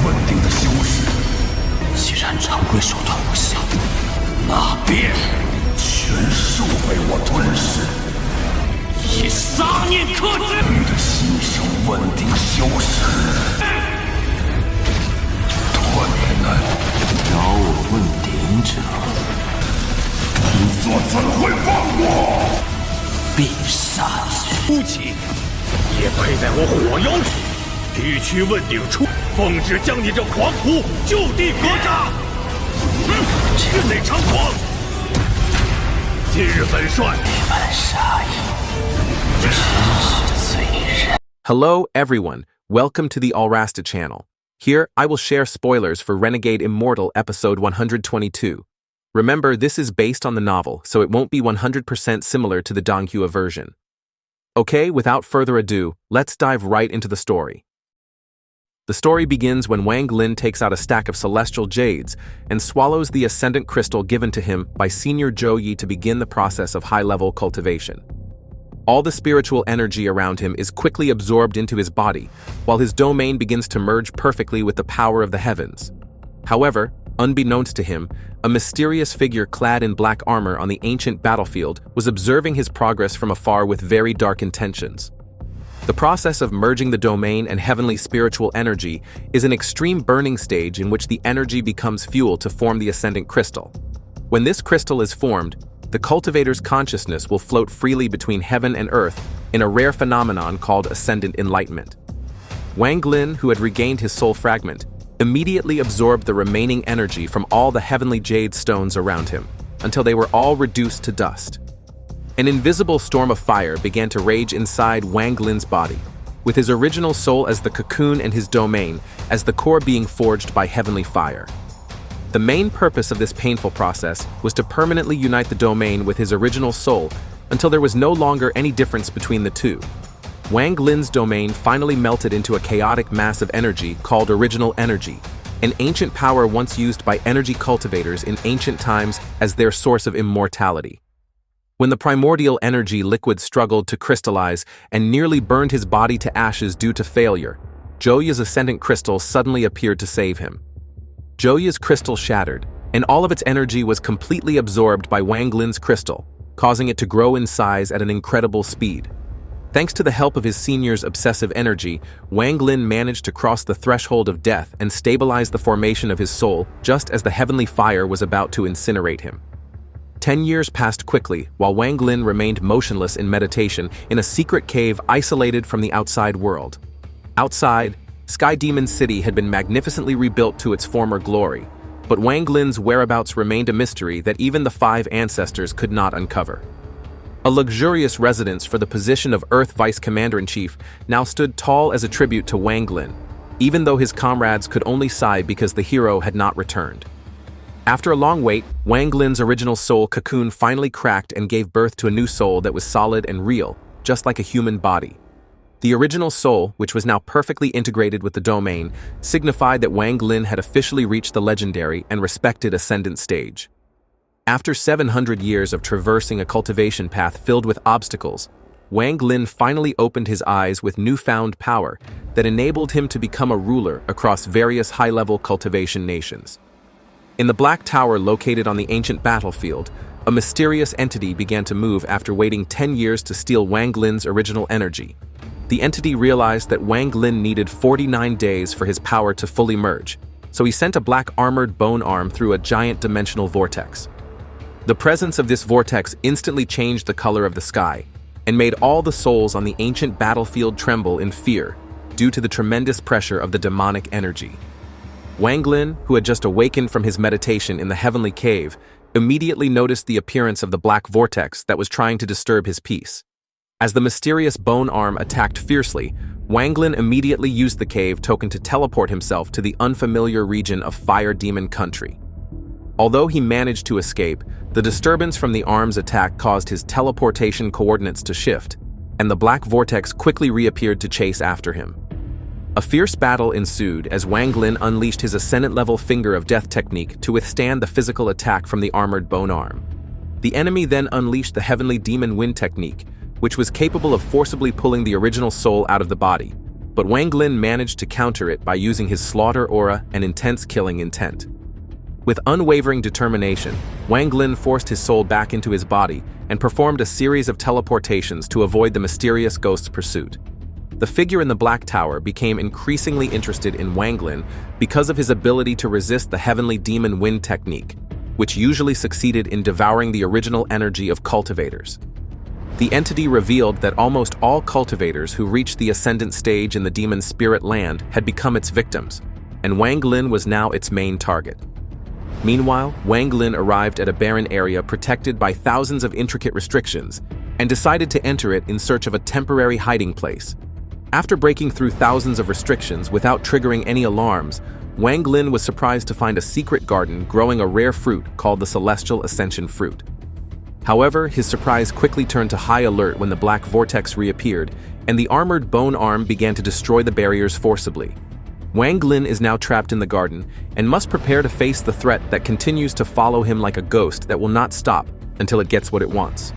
稳定的修士。既然常规手段无效，那便全数被我吞噬，以杀念克制你的新生稳定修士。团难，找我问鼎者，你所怎会放过？必杀之。不起，也配在我火妖区？必须问鼎出，奉旨将你这狂徒就地格杀！任内猖狂！今日本帅一般杀意，真是罪人。 Hello, everyone. Welcome to the Allrasta channel. Here, I will share spoilers for Renegade Immortal episode 122. Remember, this is based on the novel, so it won't be 100% similar to the Donghua version. Okay, without further ado, let's dive right into the story. The story begins when Wang Lin takes out a stack of celestial jades and swallows the ascendant crystal given to him by Senior Zhou Yi to begin the process of high-level cultivation. All the spiritual energy around him is quickly absorbed into his body, while his domain begins to merge perfectly with the power of the heavens. However, unbeknownst to him, a mysterious figure clad in black armor on the ancient battlefield was observing his progress from afar with very dark intentions. The process of merging the domain and heavenly spiritual energy is an extreme burning stage in which the energy becomes fuel to form the ascendant crystal. When this crystal is formed, the cultivator's consciousness will float freely between heaven and earth in a rare phenomenon called ascendant enlightenment. Wang Lin, who had regained his soul fragment, immediately absorbed the remaining energy from all the heavenly jade stones around him, until they were all reduced to dust. An invisible storm of fire began to rage inside Wang Lin's body, with his original soul as the cocoon and his domain as the core being forged by heavenly fire. The main purpose of this painful process was to permanently unite the domain with his original soul until there was no longer any difference between the two. Wang Lin's domain finally melted into a chaotic mass of energy called original energy, an ancient power once used by energy cultivators in ancient times as their source of immortality. When the primordial energy liquid struggled to crystallize and nearly burned his body to ashes due to failure, Zhou Yi's ascendant crystal suddenly appeared to save him. Zhou Yi's crystal shattered, and all of its energy was completely absorbed by Wang Lin's crystal, causing it to grow in size at an incredible speed. Thanks to the help of his senior's obsessive energy, Wang Lin managed to cross the threshold of death and stabilize the formation of his soul just as the heavenly fire was about to incinerate him. 10 years passed quickly while Wang Lin remained motionless in meditation in a secret cave isolated from the outside world. Outside, Sky Demon City had been magnificently rebuilt to its former glory, but Wang Lin's whereabouts remained a mystery that even the 5 ancestors could not uncover. A luxurious residence for the position of Earth Vice Commander-in-Chief now stood tall as a tribute to Wang Lin, even though his comrades could only sigh because the hero had not returned. After a long wait, Wang Lin's original soul cocoon finally cracked and gave birth to a new soul that was solid and real, just like a human body. The original soul, which was now perfectly integrated with the domain, signified that Wang Lin had officially reached the legendary and respected ascendant stage. After 700 years of traversing a cultivation path filled with obstacles, Wang Lin finally opened his eyes with newfound power that enabled him to become a ruler across various high-level cultivation nations. In the Black Tower located on the ancient battlefield, a mysterious entity began to move after waiting 10 years to steal Wang Lin's original energy. The entity realized that Wang Lin needed 49 days for his power to fully merge, so he sent a black armored bone arm through a giant dimensional vortex. The presence of this vortex instantly changed the color of the sky and made all the souls on the ancient battlefield tremble in fear due to the tremendous pressure of the demonic energy. Wang Lin, who had just awakened from his meditation in the heavenly cave, immediately noticed the appearance of the black vortex that was trying to disturb his peace. As the mysterious bone arm attacked fiercely, Wang Lin immediately used the cave token to teleport himself to the unfamiliar region of Fire Demon Country. Although he managed to escape, the disturbance from the arm's attack caused his teleportation coordinates to shift, and the black vortex quickly reappeared to chase after him. A fierce battle ensued as Wang Lin unleashed his ascendant-level Finger of Death technique to withstand the physical attack from the armored bone arm. The enemy then unleashed the Heavenly Demon Wind technique, which was capable of forcibly pulling the original soul out of the body. but Wang Lin managed to counter it by using his slaughter aura and intense killing intent. With unwavering determination, Wang Lin forced his soul back into his body and performed a series of teleportations to avoid the mysterious ghost's pursuit. The figure in the Black Tower became increasingly interested in Wang Lin because of his ability to resist the Heavenly Demon Wind technique, which usually succeeded in devouring the original energy of cultivators. The entity revealed that almost all cultivators who reached the ascendant stage in the demon spirit land had become its victims, and Wang Lin was now its main target. Meanwhile, Wang Lin arrived at a barren area protected by thousands of intricate restrictions and decided to enter it in search of a temporary hiding place. After breaking through thousands of restrictions without triggering any alarms, Wang Lin was surprised to find a secret garden growing a rare fruit called the Celestial Ascension fruit. However, his surprise quickly turned to high alert when the black vortex reappeared and the armored bone arm began to destroy the barriers forcibly. Wang Lin is now trapped in the garden and must prepare to face the threat that continues to follow him like a ghost that will not stop until it gets what it wants.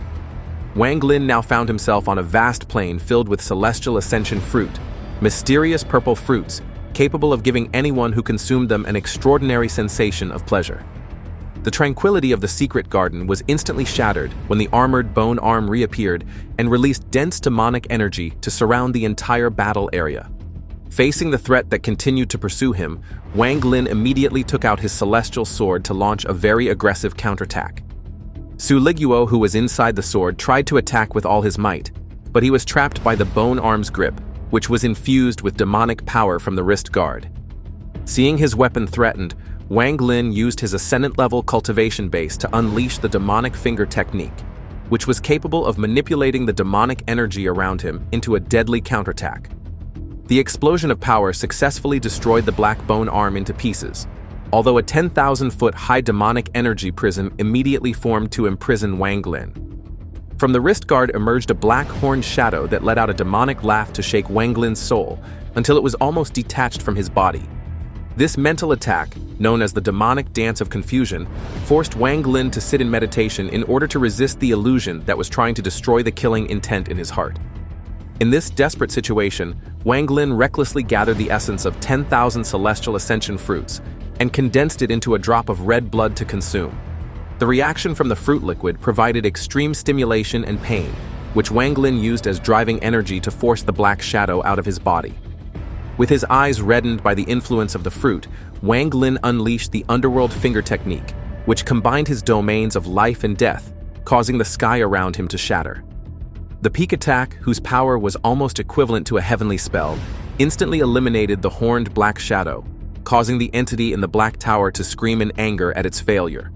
Wang Lin now found himself on a vast plain filled with Celestial Ascension fruit, mysterious purple fruits capable of giving anyone who consumed them an extraordinary sensation of pleasure. The tranquility of the secret garden was instantly shattered when the armored bone arm reappeared and released dense demonic energy to surround the entire battle area. Facing the threat that continued to pursue him, Wang Lin immediately took out his celestial sword to launch a very aggressive counterattack. Su Liguo, who was inside the sword, tried to attack with all his might, but he was trapped by the bone arm's grip, which was infused with demonic power from the wrist guard. Seeing his weapon threatened, Wang Lin used his ascendant-level cultivation base to unleash the demonic finger technique, which was capable of manipulating the demonic energy around him into a deadly counterattack. The explosion of power successfully destroyed the black bone arm into pieces, although a 10,000-foot high demonic energy prison immediately formed to imprison Wang Lin. From the wrist guard emerged a black horned shadow that let out a demonic laugh to shake Wang Lin's soul until it was almost detached from his body. This mental attack, known as the demonic dance of confusion, forced Wang Lin to sit in meditation in order to resist the illusion that was trying to destroy the killing intent in his heart. In this desperate situation, Wang Lin recklessly gathered the essence of 10,000 Celestial Ascension fruits and condensed it into a drop of red blood to consume. The reaction from the fruit liquid provided extreme stimulation and pain, which Wang Lin used as driving energy to force the black shadow out of his body. With his eyes reddened by the influence of the fruit, Wang Lin unleashed the underworld finger technique, which combined his domains of life and death, causing the sky around him to shatter. The peak attack, whose power was almost equivalent to a heavenly spell, instantly eliminated the horned black shadow, causing the entity in the Black Tower to scream in anger at its failure.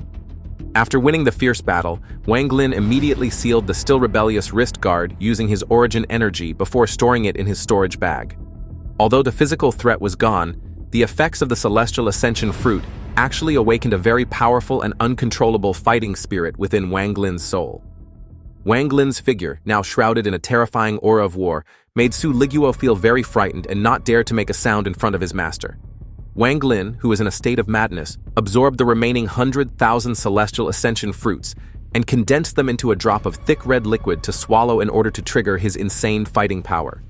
After winning the fierce battle, Wang Lin immediately sealed the still rebellious wrist guard using his origin energy before storing it in his storage bag. Although the physical threat was gone, the effects of the Celestial Ascension fruit actually awakened a very powerful and uncontrollable fighting spirit within Wang Lin's soul. Wang Lin's figure, now shrouded in a terrifying aura of war, made Su Liguo feel very frightened and not dare to make a sound in front of his master. Wang Lin, who was in a state of madness, absorbed the remaining 100,000 Celestial Ascension fruits and condensed them into a drop of thick red liquid to swallow in order to trigger his insane fighting power.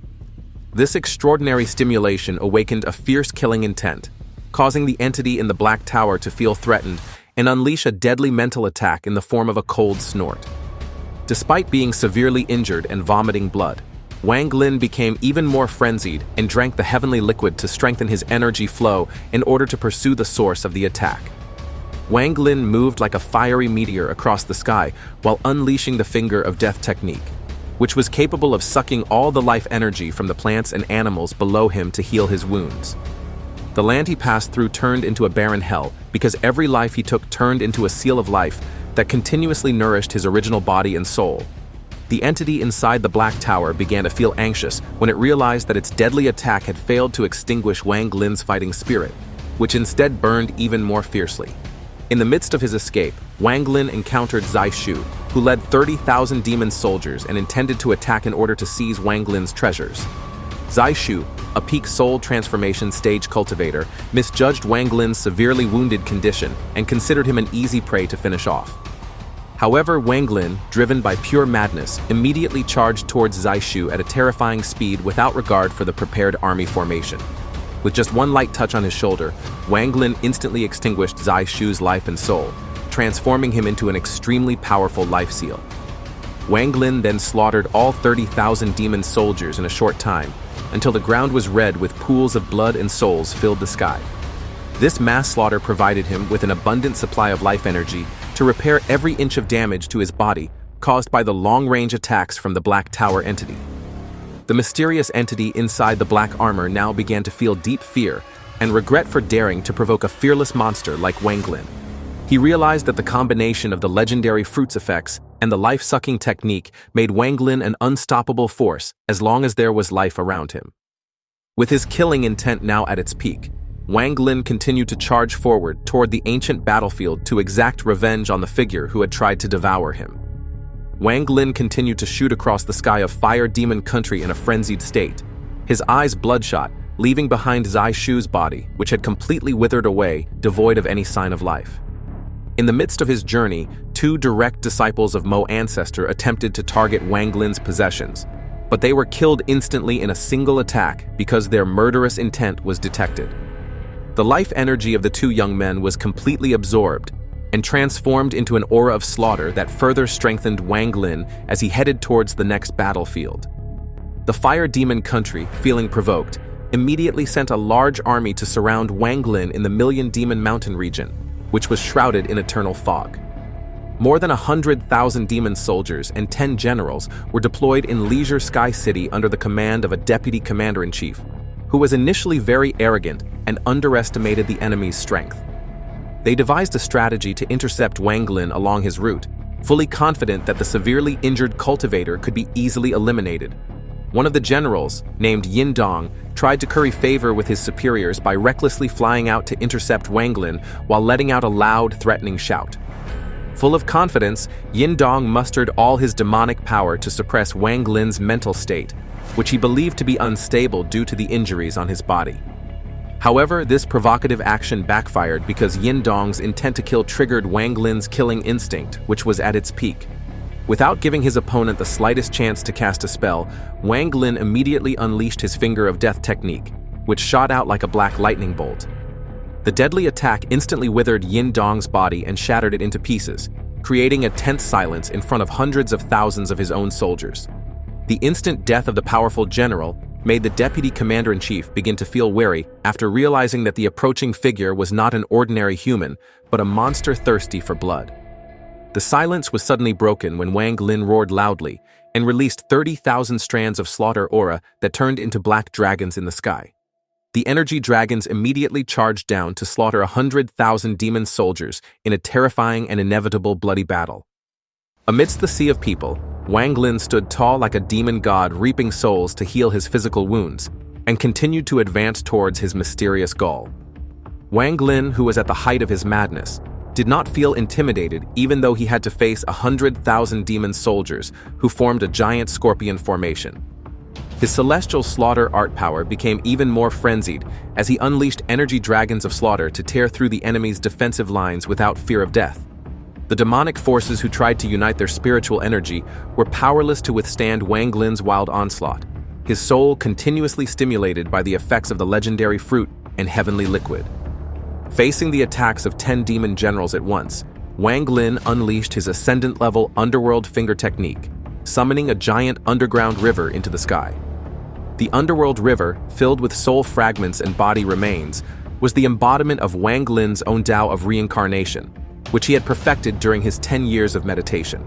This extraordinary stimulation awakened a fierce killing intent, causing the entity in the Black Tower to feel threatened and unleash a deadly mental attack in the form of a cold snort. Despite being severely injured and vomiting blood, Wang Lin became even more frenzied and drank the heavenly liquid to strengthen his energy flow in order to pursue the source of the attack. Wang Lin moved like a fiery meteor across the sky while unleashing the Finger of Death technique, which was capable of sucking all the life energy from the plants and animals below him to heal his wounds. The land he passed through turned into a barren hell because every life he took turned into a seal of life that continuously nourished his original body and soul. The entity inside the Black Tower began to feel anxious when it realized that its deadly attack had failed to extinguish Wang Lin's fighting spirit, which instead burned even more fiercely. In the midst of his escape, Wang Lin encountered Zai Shu, who led 30,000 demon soldiers and intended to attack in order to seize Wang Lin's treasures. Zai Shu, a peak soul transformation stage cultivator, misjudged Wang Lin's severely wounded condition and considered him an easy prey to finish off. However, Wang Lin, driven by pure madness, immediately charged towards Zai Shu at a terrifying speed without regard for the prepared army formation. With just one light touch on his shoulder, Wang Lin instantly extinguished Zai Shu's life and soul, transforming him into an extremely powerful life seal. Wang Lin then slaughtered all 30,000 demon soldiers in a short time, until the ground was red with pools of blood and souls filled the sky. This mass slaughter provided him with an abundant supply of life energy to repair every inch of damage to his body caused by the long-range attacks from the Black Tower entity. The mysterious entity inside the black armor now began to feel deep fear and regret for daring to provoke a fearless monster like Wang Lin. He realized that the combination of the legendary fruits effects and the life-sucking technique made Wang Lin an unstoppable force as long as there was life around him. With his killing intent now at its peak, Wang Lin continued to charge forward toward the ancient battlefield to exact revenge on the figure who had tried to devour him. Wang Lin continued to shoot across the sky of Fire Demon Country in a frenzied state, his eyes bloodshot, leaving behind Zai Shu's body, which had completely withered away, devoid of any sign of life. In the midst of his journey, two direct disciples of Mo Ancestor attempted to target Wang Lin's possessions, but they were killed instantly in a single attack because their murderous intent was detected. The life energy of the two young men was completely absorbed and transformed into an aura of slaughter that further strengthened Wang Lin as he headed towards the next battlefield. The Fire Demon Country, feeling provoked, immediately sent a large army to surround Wang Lin in the Million Demon Mountain region, which was shrouded in eternal fog. More than 100,000 demon soldiers and 10 generals were deployed in Leisure Sky City under the command of a deputy commander-in-chief, who was initially very arrogant and underestimated the enemy's strength. They devised a strategy to intercept Wang Lin along his route, fully confident that the severely injured cultivator could be easily eliminated. One of the generals, named Yin Dong, tried to curry favor with his superiors by recklessly flying out to intercept Wang Lin while letting out a loud, threatening shout. Full of confidence, Yin Dong mustered all his demonic power to suppress Wang Lin's mental state, which he believed to be unstable due to the injuries on his body. However, this provocative action backfired because Yin Dong's intent to kill triggered Wang Lin's killing instinct, which was at its peak. Without giving his opponent the slightest chance to cast a spell, Wang Lin immediately unleashed his Finger of Death technique, which shot out like a black lightning bolt. The deadly attack instantly withered Yin Dong's body and shattered it into pieces, creating a tense silence in front of hundreds of thousands of his own soldiers. The instant death of the powerful general made the deputy commander-in-chief begin to feel wary after realizing that the approaching figure was not an ordinary human, but a monster thirsty for blood. The silence was suddenly broken when Wang Lin roared loudly and released 30,000 strands of slaughter aura that turned into black dragons in the sky. The energy dragons immediately charged down to slaughter 100,000 demon soldiers in a terrifying and inevitable bloody battle. Amidst the sea of people, Wang Lin stood tall like a demon god reaping souls to heal his physical wounds, and continued to advance towards his mysterious goal. Wang Lin, who was at the height of his madness, did not feel intimidated even though he had to face 100,000 demon soldiers who formed a giant scorpion formation. His celestial slaughter art power became even more frenzied as he unleashed energy dragons of slaughter to tear through the enemy's defensive lines without fear of death. The demonic forces who tried to unite their spiritual energy were powerless to withstand Wang Lin's wild onslaught, his soul continuously stimulated by the effects of the legendary fruit and heavenly liquid. Facing the attacks of 10 demon generals at once, Wang Lin unleashed his ascendant-level underworld finger technique, summoning a giant underground river into the sky. The underworld river, filled with soul fragments and body remains, was the embodiment of Wang Lin's own Tao of reincarnation, which he had perfected during his 10 years of meditation.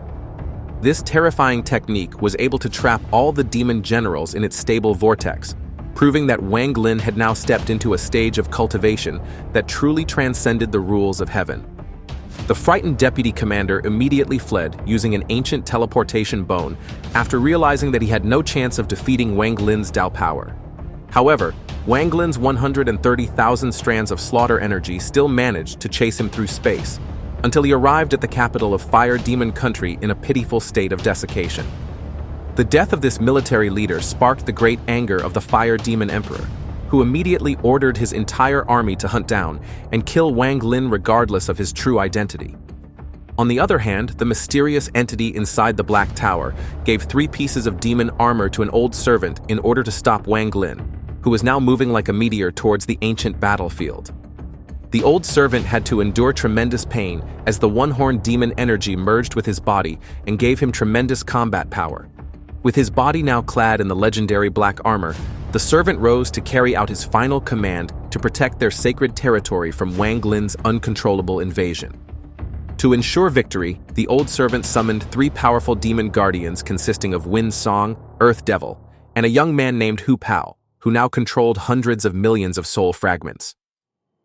This terrifying technique was able to trap all the demon generals in its stable vortex, proving that Wang Lin had now stepped into a stage of cultivation that truly transcended the rules of heaven. The frightened deputy commander immediately fled using an ancient teleportation bone after realizing that he had no chance of defeating Wang Lin's Tao power. However, Wang Lin's 130,000 strands of slaughter energy still managed to chase him through space, until he arrived at the capital of Fire Demon Country in a pitiful state of desiccation. The death of this military leader sparked the great anger of the Fire Demon Emperor, who immediately ordered his entire army to hunt down and kill Wang Lin regardless of his true identity. On the other hand, the mysterious entity inside the Black Tower gave 3 pieces of demon armor to an old servant in order to stop Wang Lin, who was now moving like a meteor towards the ancient battlefield. The old servant had to endure tremendous pain as the one-horned demon energy merged with his body and gave him tremendous combat power. With his body now clad in the legendary black armor, the servant rose to carry out his final command to protect their sacred territory from Wang Lin's uncontrollable invasion. To ensure victory, the old servant summoned 3 powerful demon guardians consisting of Wind Song, Earth Devil, and a young man named Hu Pao, who now controlled hundreds of millions of soul fragments.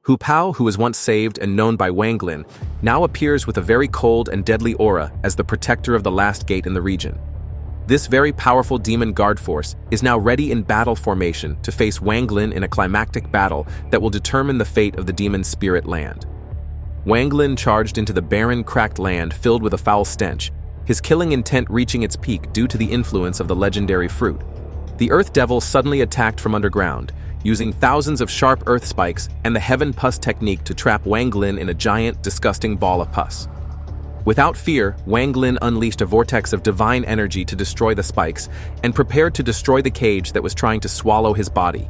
Hu Pao, who was once saved and known by Wang Lin, now appears with a very cold and deadly aura as the protector of the last gate in the region. This very powerful demon guard force is now ready in battle formation to face Wang Lin in a climactic battle that will determine the fate of the demon spirit land. Wang Lin charged into the barren, cracked land filled with a foul stench, his killing intent reaching its peak due to the influence of the legendary fruit. The Earth Devil suddenly attacked from underground, using thousands of sharp earth spikes and the Heaven Pus technique to trap Wang Lin in a giant, disgusting ball of pus. Without fear, Wang Lin unleashed a vortex of divine energy to destroy the spikes and prepared to destroy the cage that was trying to swallow his body.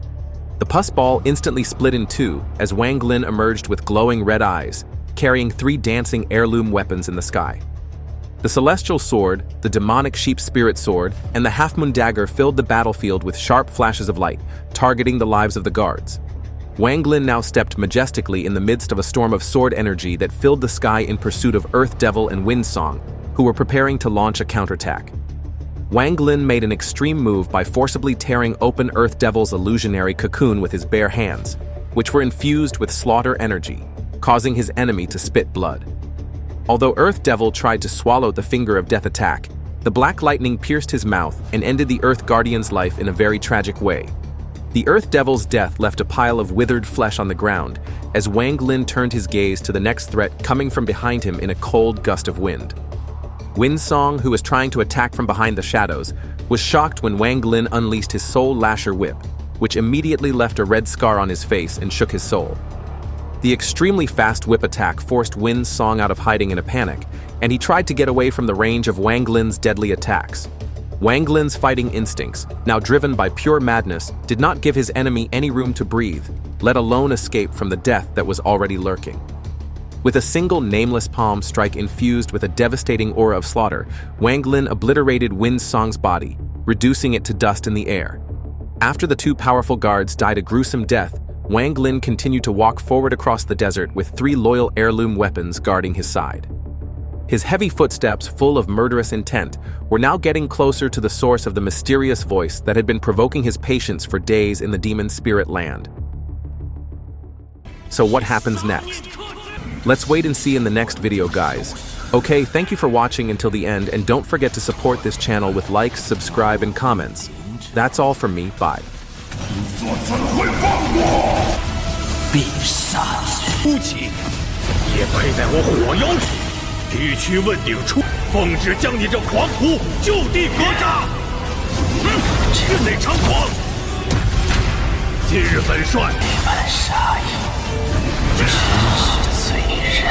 The pus ball instantly split in 2 as Wang Lin emerged with glowing red eyes, carrying 3 dancing heirloom weapons in the sky. The celestial sword, the demonic sheep spirit sword, and the half-moon dagger filled the battlefield with sharp flashes of light, targeting the lives of the guards. Wang Lin now stepped majestically in the midst of a storm of sword energy that filled the sky in pursuit of Earth Devil and Wind Song, who were preparing to launch a counterattack. Wang Lin made an extreme move by forcibly tearing open Earth Devil's illusionary cocoon with his bare hands, which were infused with slaughter energy, causing his enemy to spit blood. Although Earth Devil tried to swallow the Finger of Death attack, the black lightning pierced his mouth and ended the Earth Guardian's life in a very tragic way. The Earth Devil's death left a pile of withered flesh on the ground as Wang Lin turned his gaze to the next threat coming from behind him in a cold gust of wind. Wind Song, who was trying to attack from behind the shadows, was shocked when Wang Lin unleashed his Soul Lasher whip, which immediately left a red scar on his face and shook his soul. The extremely fast whip attack forced Wind Song out of hiding in a panic, and he tried to get away from the range of Wang Lin's deadly attacks. Wang Lin's fighting instincts, now driven by pure madness, did not give his enemy any room to breathe, let alone escape from the death that was already lurking. With a single nameless palm strike infused with a devastating aura of slaughter, Wang Lin obliterated Wind Song's body, reducing it to dust in the air. After the 2 powerful guards died a gruesome death, Wang Lin continued to walk forward across the desert with 3 loyal heirloom weapons guarding his side. His heavy footsteps, full of murderous intent, were now getting closer to the source of the mysterious voice that had been provoking his patience for days in the demon spirit land. So what happens next? Let's wait and see in the next video, guys. Okay, thank you for watching until the end, and don't forget to support this channel with likes, subscribe, and comments. That's all from me, bye. 必杀之。出奇，也配在我火妖体？必须问鼎出，奉旨将你这狂徒就地格杀！任内猖狂！今日本帅，你们杀意，真是罪人。